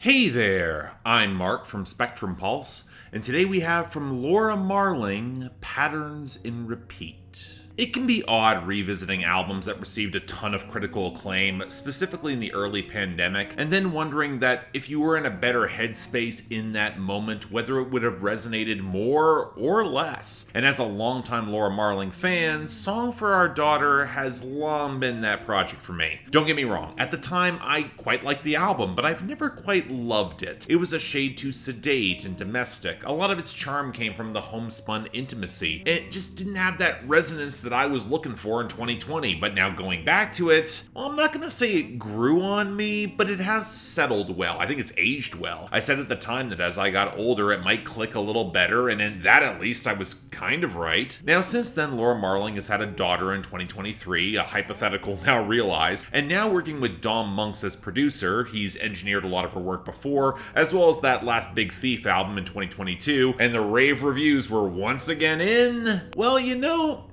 Hey there, I'm Mark from Spectrum Pulse, and today we have from Laura Marling, Patterns in Repeat. It can be odd revisiting albums that received a ton of critical acclaim, specifically in the early pandemic, and then wondering that if you were in a better headspace in that moment, whether it would have resonated more or less. And as a longtime Laura Marling fan, Song for Our Daughter has long been that project for me. Don't get me wrong, at the time I quite liked the album, but I've never quite loved it. It was a shade too sedate and domestic. A lot of its charm came from the homespun intimacy. It just didn't have that resonance that I was looking for in 2020, but now going back to it, well, I'm not gonna say it grew on me, but it has settled well. I think it's aged well. I said at the time that as I got older, it might click a little better, and in that at least I was kind of right. Now, since then, Laura Marling has had a daughter in 2023, a hypothetical now realized, and now working with Dom Monks as producer. He's engineered a lot of her work before, as well as that last Big Thief album in 2022, and the rave reviews were once again in, well,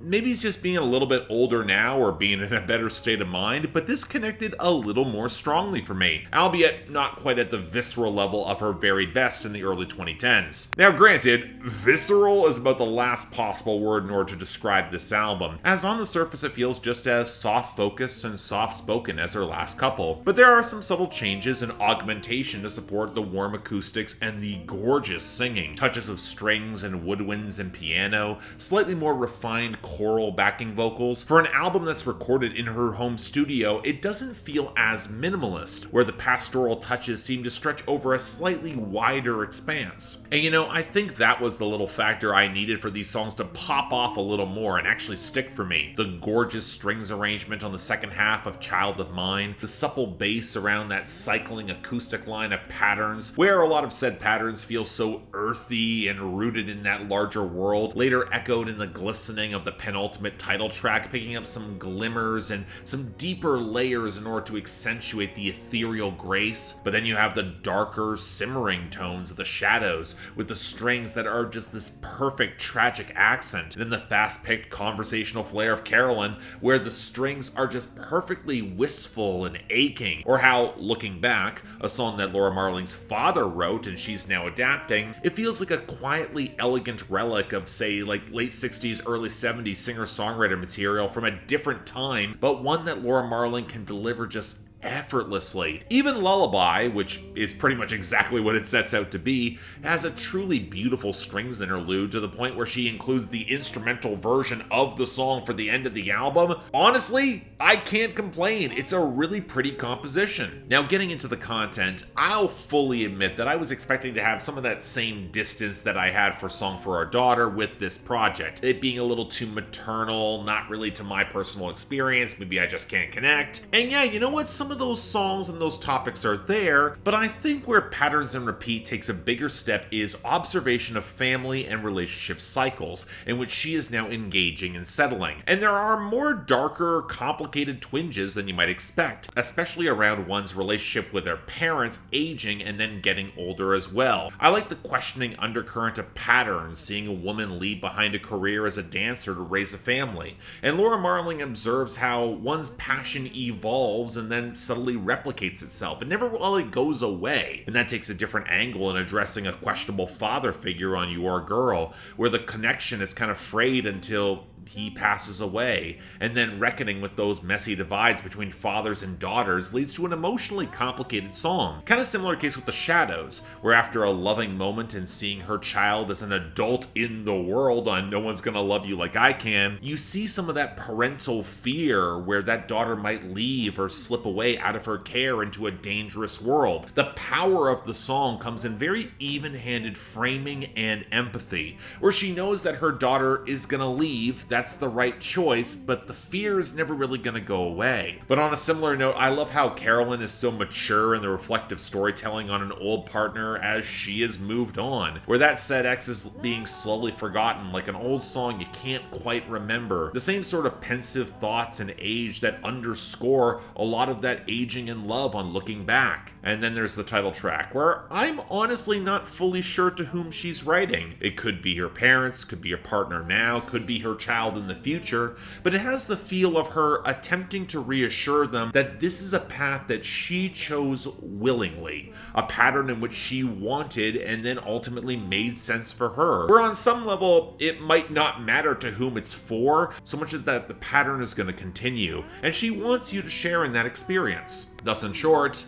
maybe it's just being a little bit older now or being in a better state of mind, but this connected a little more strongly for me, albeit not quite at the visceral level of her very best in the early 2010s. Now granted, visceral is about the last possible word in order to describe this album, as on the surface it feels just as soft-focused and soft-spoken as her last couple, but there are some subtle changes and augmentation to support the warm acoustics and the gorgeous singing, touches of strings and woodwinds and piano, slightly more refined choral backing vocals. For an album that's recorded in her home studio, it doesn't feel as minimalist, where the pastoral touches seem to stretch over a slightly wider expanse. And I think that was the little factor I needed for these songs to pop off a little more and actually stick for me. The gorgeous strings arrangement on the second half of Child of Mine, the supple bass around that cycling acoustic line of patterns, where a lot of said patterns feel so earthy and rooted in that larger world, later echoed in the glistening of the penultimate title track, picking up some glimmers and some deeper layers in order to accentuate the ethereal grace. But then you have the darker, simmering tones of the shadows, with the strings that are just this perfect tragic accent. And then the fast-picked conversational flair of Carolyn, where the strings are just perfectly wistful and aching. Or how, looking back, a song that Laura Marling's father wrote and she's now adapting, it feels like a quietly elegant relic of, say, like late 60s, early 70s singer-songwriter material from a different time, but one that Laura Marling can deliver just effortlessly. Even Lullaby, which is pretty much exactly what it sets out to be, has a truly beautiful strings interlude to the point where she includes the instrumental version of the song for the end of the album. Honestly, I can't complain. It's a really pretty composition. Now, getting into the content, I'll fully admit that I was expecting to have some of that same distance that I had for Song for Our Daughter with this project. It being a little too maternal, not really to my personal experience, maybe I just can't connect. And yeah, you know what? Some of those songs and those topics are there, but I think where Patterns in Repeat takes a bigger step is observation of family and relationship cycles, in which she is now engaging and settling. And there are more darker, complicated twinges than you might expect, especially around one's relationship with their parents aging and then getting older as well. I like the questioning undercurrent of patterns, seeing a woman leave behind a career as a dancer to raise a family. And Laura Marling observes how one's passion evolves and then subtly replicates itself. It never really goes away. And that takes a different angle in addressing a questionable father figure on Your Girl, where the connection is kind of frayed until he passes away, and then reckoning with those messy divides between fathers and daughters leads to an emotionally complicated song. Kind of similar case with The Shadows, where after a loving moment and seeing her child as an adult in the world on No One's Gonna Love You Like I Can, you see some of that parental fear where that daughter might leave or slip away out of her care into a dangerous world. The power of the song comes in very even-handed framing and empathy, where she knows that her daughter is gonna leave, that's the right choice, but the fear is never really going to go away. But on a similar note, I love how Carolyn is so mature in the reflective storytelling on an old partner as she has moved on, where that said ex is being slowly forgotten like an old song you can't quite remember. The same sort of pensive thoughts and age that underscore a lot of that aging and love on Looking Back. And then there's the title track, where I'm honestly not fully sure to whom she's writing. It could be her parents, could be her partner now, could be her child child in the future, but it has the feel of her attempting to reassure them that this is a path that she chose willingly, a pattern in which she wanted and then ultimately made sense for her. Where on some level, it might not matter to whom it's for, so much as that the pattern is going to continue, and she wants you to share in that experience. Thus, in short,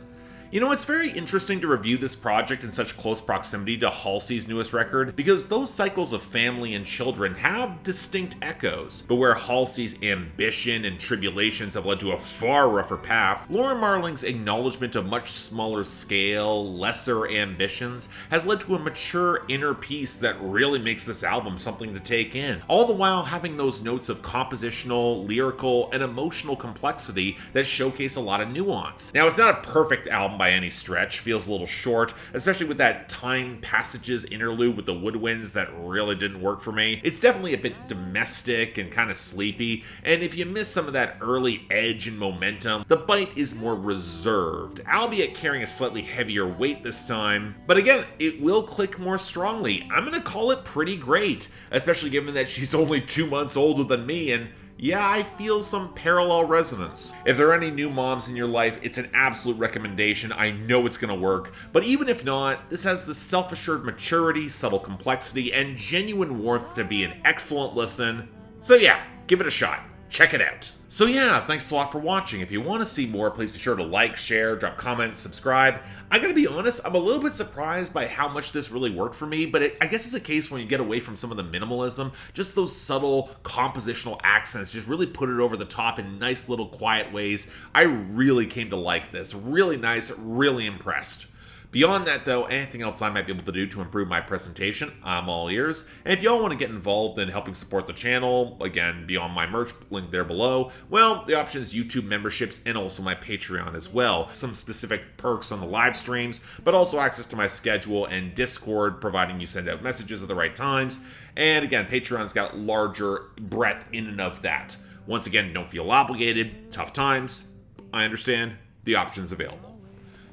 it's very interesting to review this project in such close proximity to Halsey's newest record, because those cycles of family and children have distinct echoes. But where Halsey's ambition and tribulations have led to a far rougher path, Laura Marling's acknowledgement of much smaller scale, lesser ambitions has led to a mature inner peace that really makes this album something to take in, all the while having those notes of compositional, lyrical, and emotional complexity that showcase a lot of nuance. Now, it's not a perfect album by any stretch, feels a little short, especially with that time passages interlude with the woodwinds that really didn't work for me. It's definitely a bit domestic and kind of sleepy, and if you miss some of that early edge and momentum, the bite is more reserved, albeit carrying a slightly heavier weight this time. But again, it will click more strongly. I'm gonna call it pretty great, especially given that she's only 2 months older than me, and yeah, I feel some parallel resonance. If there are any new moms in your life, it's an absolute recommendation. I know it's gonna work. But even if not, this has the self-assured maturity, subtle complexity, and genuine warmth to be an excellent listen. So yeah, give it a shot. Check it out. So yeah, thanks a lot for watching. If you want to see more, please be sure to like, share, drop comments, subscribe. I gotta be honest, I'm a little bit surprised by how much this really worked for me, but I guess it's a case when you get away from some of the minimalism, just those subtle compositional accents just really put it over the top in nice little quiet ways. I really came to like this. Really nice, really impressed. Beyond that, though, anything else I might be able to do to improve my presentation, I'm all ears. And if y'all want to get involved in helping support the channel, again, beyond my merch, link there below, well, the option is YouTube memberships and also my Patreon as well. Some specific perks on the live streams, but also access to my schedule and Discord, providing you send out messages at the right times. And again, Patreon's got larger breadth in and of that. Once again, don't feel obligated. Tough times. I understand. The option's available.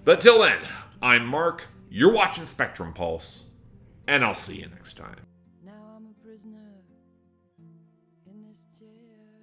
But till then, I'm Mark, you're watching Spectrum Pulse, and I'll see you next time. Now I'm a prisoner in this chair.